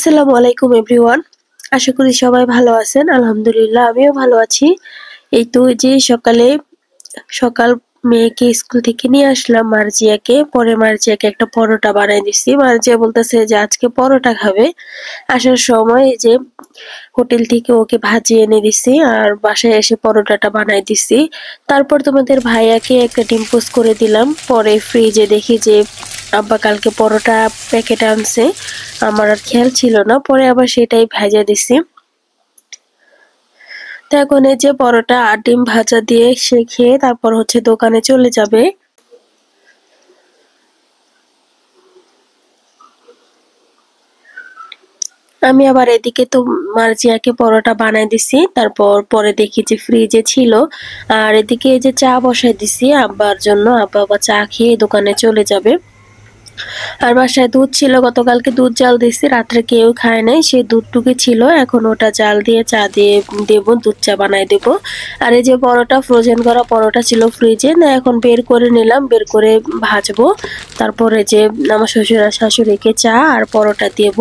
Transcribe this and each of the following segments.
আসসালামু আলাইকুম এভরিওয়ান। আশা করি সবাই ভালো আছেন। আলহামদুলিল্লাহ আমিও ভালো আছি। এই তো যে সকাল মেয়েকে স্কুল থেকে নিয়ে আসলাম মার্জিয়াকে। পরে মার্জিয়াকে একটা পরোটা বানায় দিছি। মার্জিয়া বলতেছে যে আজকে পরোটা খাবে। আসার সময় এই যে হোটেল থেকে ওকে ভাজি এনে দিছি আর বাসায় এসে পরোটাটা বানায় দিছি। তারপর তোমাদের ভাইয়াকে একটা ডিম পোস্ট করে দিলাম। পরে ফ্রিজে দেখি যে আব্বা কালকে পরোটা প্যাকেট আনছে, আমার আর খেয়াল ছিল না, পরে আবার সেটাই ভাজা দিছি। তো এখন এই যে পরোটা আর ডিম ভাজা দিয়ে সে খেয়ে তারপর দোকানে চলে যাবে। আমি আবার এদিকে তো মার্জিয়াকে পরোটা বানাই দিছি, তারপর পরে দেখি যে ফ্রিজে ছিল। আর এদিকে এই যে চা বসাই দিছি আব্বার জন্য, আব্বা আবার চা খেয়ে দোকানে চলে যাবে। আর বাসায় দুধ ছিল, গতকালকে দুধ জাল দিছি, রাত্রে কেউ খায় নাই, সেই দুধটুকু ছিল, এখন ওটা জাল দিয়ে চা দিয়ে দেব, দুধ চা বানাই দেব। আর এই যে পরোটা, ফ্রোজেন করা পরোটা ছিল ফ্রিজে, না এখন বের করে নিলাম, বের করে ভাজবো। তারপরে যে আমার শ্বশুর আর শাশুড়িকে চা আর পরোটা দেব।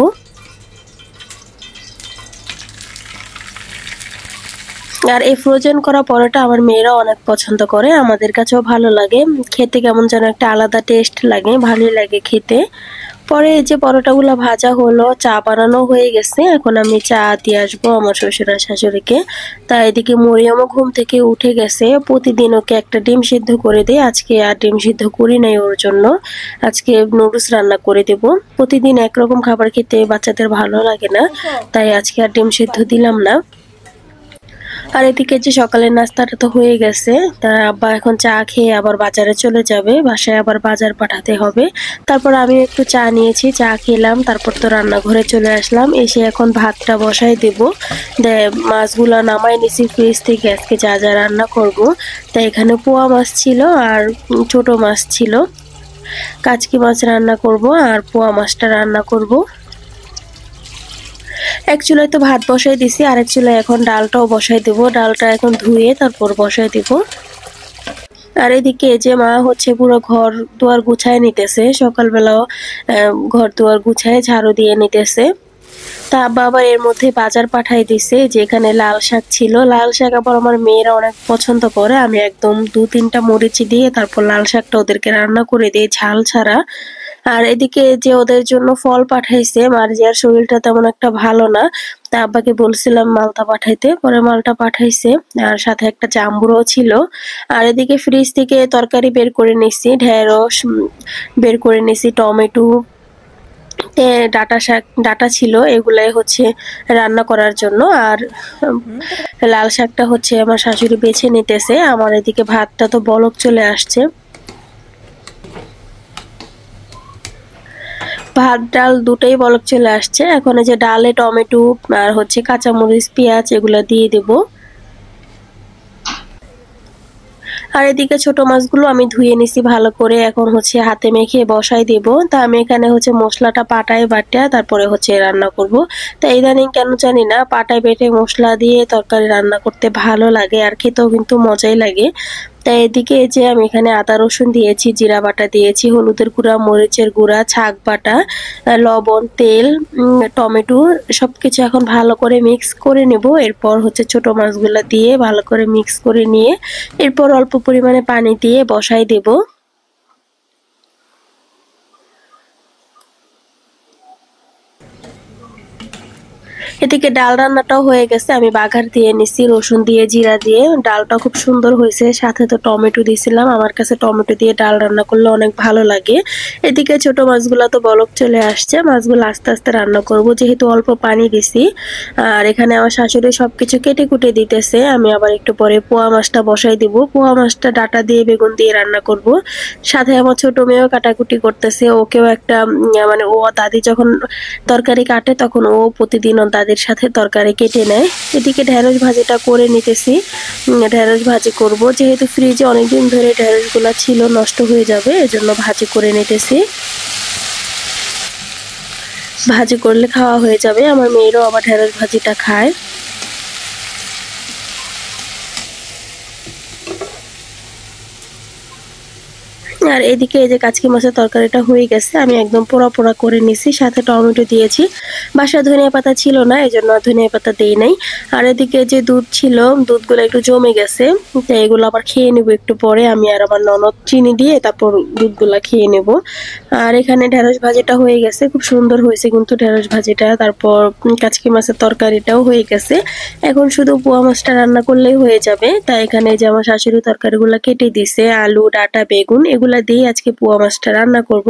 আর এই ফ্রোজেন করা পরোটা আমার মেয়েরা অনেক পছন্দ করে, আমাদের কাছেও ভালো লাগে খেতে, কেমন যেন একটা আলাদা টেস্ট লাগে, ভালোই লাগে খেতে। পরে এই যে পরোটাগুলো ভাজা হলো, চা বানানো হয়ে গেছে, এখন আমি চা দিয়ে আসবো আমার শ্বশুর আর শাশুড়িকে। তাই এদিকে মরিয়মও ঘুম থেকে উঠে গেছে, প্রতিদিন ওকে একটা ডিম সিদ্ধ করে দিই, আজকে আর ডিম সিদ্ধ করি নাই ওর জন্য, আজকে নুডলস রান্না করে দেব। প্রতিদিন একরকম খাবার খেতে বাচ্চাদের ভালো লাগে না, তাই আজকে আর ডিম সিদ্ধ দিলাম না। আর এদিকে যে সকালের নাস্তাটা তো হয়ে গেছে, তা আব্বা এখন চা খেয়ে আবার বাজারে চলে যাবে, বাসায় আবার বাজার পাঠাতে হবে। তারপর আমি একটু চা নিয়েছি, চা খেলাম, তারপর তো রান্নাঘরে চলে আসলাম, এসে এখন ভাতটা বসাই দেব। মাছগুলো নামাই নিছি ফ্রিজ থেকে, আজকে যা যা রান্না করব। তাই এখানে পোয়া মাছ ছিল আর ছোট মাছ ছিল, কাচকি মাছ রান্না করব আর পোয়া মাছটা রান্না করব। এক চুলায় তো ভাত বসাই দিছি, আরেক চুলায় এখন ডালটাও বসাই দেব, ডালটা এখন ধুয়ে তারপর বসাই দিব। আর এদিকে যে মা পুরো ঘর দুয়ার গুছায় নিতেছে, সকালবেলাও ঘর দুয়ার গুছায় ঝাড়ু দিয়ে নিতেছে। তা আব্বা আবার এর মধ্যে বাজার পাঠাই দিছে, যে এখানে লাল শাক ছিল, লাল শাক আবার আমার মেয়েরা অনেক পছন্দ করে, আমি একদম 2-3টা মরিচ দিয়ে তারপর লাল শাকটা ওদেরকে রান্না করে দিই ঝাল ছাড়া। আর এদিকে যে ওদের জন্য ফল পাঠাইছে, মার্জিয়ার শরীরটা তেমন একটা ভালো না, তা আব্বাকে বলছিলাম মালটা পাঠাইতে, পরে মালটা পাঠাইছে, আর সাথে একটা জাম্বুরও ছিল। আর এদিকে ফ্রিজ থেকে তরকারি বের করে নিছি, ঢেঁড়স বের করে নিছি, টমেটো, ডাটা শাক, ডাটা ছিল, এগুলাই রান্না করার জন্য। আর লাল শাকটা আমার শাশুড়ি বেছে নিতেছে। আমার এদিকে ভাতটা তো বলক চলে আসছে, ভাত ডাল দুটোই বলক চলে আসছে। এখন এই যে ডালে টমেটো আর কাঁচামরিচ, পেঁয়াজ এগুলা দিয়ে দেব। আর এদিকে ছোট মাছগুলো আমি ধুয়ে নিছি ভালো করে, এখন হাতে মেখে বসাই দেব। তা আমি এখানে মশলাটা পাটায় বাটা তারপরে রান্না করব। তা ইদানিং কেন জানি না পাটায় বেটে মশলা দিয়ে তরকারি রান্না করতে ভালো লাগে, আর খেতেও কিন্তু মজাই লাগে। তাই এদিকে এই যে আমি এখানে আদা রসুন দিয়েছি, জিরা বাটা দিয়েছি, হলুদের গুঁড়া, মরিচের গুঁড়া, ছাক বাটা, লবণ, তেল, টমেটো সবকিছু এখন ভালো করে মিক্স করে নেব। এরপর ছোট মাছগুলা দিয়ে ভালো করে মিক্স করে নিয়ে এরপর অল্প পরিমাণে পানি দিয়ে বসাই দেব। এদিকে ডাল রান্নাটাও হয়ে গেছে, আমি বাগার দিয়ে নিছি রসুন দিয়ে, জিরা দিয়ে, ডালটা খুব সুন্দর হয়েছে, সাথে তো টমেটো দিয়েছিলাম, আমার কাছে টমেটো দিয়ে ডাল রান্না করলে অনেক ভালো লাগে। এদিকে ছোট মাছগুলো তো বলক চলে আসছে, মাছগুলো আস্তে আস্তে রান্না করব, যেহেতু অল্প পানি দিছি। আর এখানে আমার শাশুড়ি সবকিছু কেটে কুটে দিতেছে, আমি আবার একটু পরে পোয়া মাছটা বসাই দিব, পোয়া মাছটা ডাটা দিয়ে বেগুন দিয়ে রান্না করব। সাথে আমার ছোট মেয়েও কাটাকুটি করতেছে, ওকেও একটা মানে ও দাদি যখন তরকারি কাটে তখন ও প্রতিদিন ওর দাদির সাথে তরকারি কেটে নেয়। এদিকে ঢেঁড়স ভাজিটা করে নিতেছি, ঢেঁড়স ভাজি করব, যেহেতু ফ্রিজে অনেকদিন ধরে ঢেঁড়সগুলা ছিল, নষ্ট হয়ে যাবে, এজন্য ভাজি করে নিতেছি। ভাজি করলে খাওয়া হয়ে যাবে, আমার মেয়েরও আবার ঢেঁড়স ভাজিটা খায়। আর এদিকে এই যে কাচকি মাছের তরকারিটা হয়ে গেছে, আমি একদম পোড়া পোড়া করে নিছি, সাথে টমেটো দিয়েছি। বাসায় ধনিয়া পাতা ছিল না, এই জন্য ধনিয়া পাতা দেই নাই। আর এদিকে যে দুধ ছিল, দুধগুলো একটু জমে গেছে, তো এগুলো আবার খেয়ে নেব একটু পরে। আমি আর আমার ননদ চিনি দিয়ে তারপর দুধগুলা খেয়ে নেব। আর এখানে ঢেঁড়স ভাজিটা হয়ে গেছে, খুব সুন্দর হয়েছে কিন্তু ঢেঁড়স ভাজিটা। তারপর কাচকি মাছের তরকারিটাও হয়ে গেছে, এখন শুধু পোয়া মাছটা রান্না করলেই হয়ে যাবে। তাই এখানে যে আমার শাশুড়ি তরকারিগুলো কেটে দিছে, আলু, ডাঁটা, বেগুন এগুলা দিয়ে আজকে পোয়া মাছটা রান্না করব।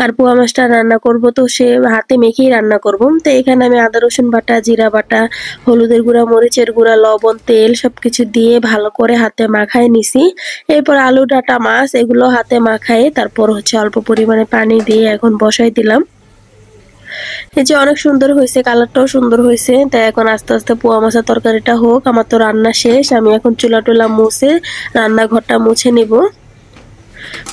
আর পোয়া মাছটা রান্না করব তো সে হাতে মেখেই রান্না করব। তো এখানে আমি আদা রসুন বাটা, জিরা বাটা, হলুদের গুঁড়া, মরিচের গুঁড়া, লবণ, তেল সবকিছু দিয়ে ভালো করে হাতে মাখায় নিছি। এরপর আলু, ডাঁটা, মাছ এগুলো হাতে মাখায় তারপর অল্প পরিমাণে পানি দিয়ে এখন বসাই দিলাম। এই যে অনেক সুন্দর হয়েছে, কালারটাও সুন্দর হয়েছে। তাই এখন আস্তে আস্তে পোয়া মাছের তরকারিটা হোক। আমার তো রান্না শেষ, আমি এখন চুলা টুলা মুছে রান্নাঘরটা মুছে নিব।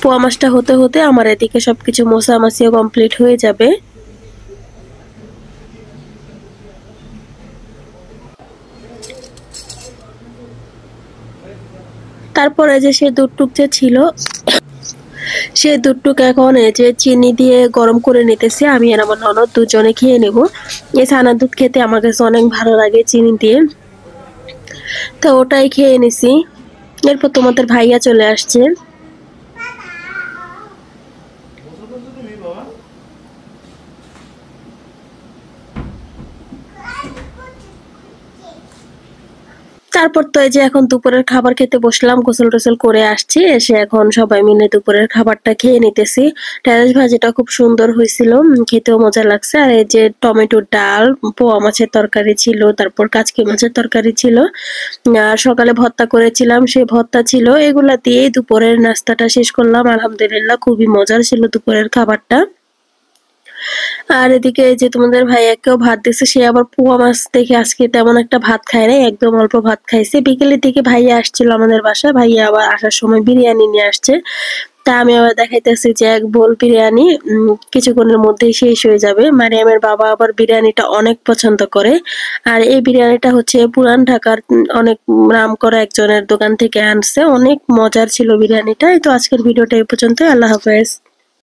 পোয়া মাছটা হতে হতে আমার এদিকে সবকিছু মোছামাছিও কমপ্লিট হয়ে যাবে। তারপরে যে সে দুধটুক যে ছিল, সেই দুধটুকু এখন এই যে চিনি দিয়ে গরম করে নিতেছি। আমি আর আমার ননদ দুজনে খেয়ে নেব। এই ছানার দুধ খেতে আমার কাছে অনেক ভালো লাগে চিনি দিয়ে, তো ওটাই খেয়ে নিছি। এরপর তোমাদের ভাইয়া চলে আসছে। তারপর তো এই যে এখন দুপুরের খাবার খেতে বসলাম, গোসল টোসল করে আসছি, এসে এখন সবাই মিলে দুপুরের খাবারটা খেয়ে নিতেছি। ঢেঁড়স ভাজিটা খুব সুন্দর হয়েছিল, খেতেও মজা লাগছে। আর এই যে টমেটোর ডাল, পোয়া মাছের তরকারি ছিল, তারপর কাচকি মাছের তরকারি ছিল, আর সকালে ভর্তা করেছিলাম সেই ভর্তা ছিল। এগুলা দিয়ে দুপুরের নাস্তাটা শেষ করলাম। আলহামদুলিল্লাহ খুবই মজার ছিল দুপুরের খাবারটা। আর এদিকে এই যে তোমাদের ভাইয়াকেও ভাত দিছে, সে আবার পোয়া মাছ দেখে আজকে তেমন একটা ভাত খায় নাই, একদম অল্প ভাত খাইছে। বিকেলের দিকে ভাইয়া আসছিল আমাদের বাসায়, ভাইয়া আবার আসার সময় বিরিয়ানি নিয়ে আসছে। তা আমি আবার দেখাইতেছি যে এক বোল বিরিয়ানি কিছুক্ষণের মধ্যেই শেষ হয়ে যাবে। মারিয়ামের বাবা আবার বিরিয়ানিটা অনেক পছন্দ করে। আর এই বিরিয়ানিটা হচ্ছে পুরান ঢাকার অনেক নাম করা একজনের দোকান থেকে আনছে, অনেক মজার ছিল বিরিয়ানিটা। এই তো আজকের ভিডিওটা এই পর্যন্ত, আল্লাহ হাফেজ।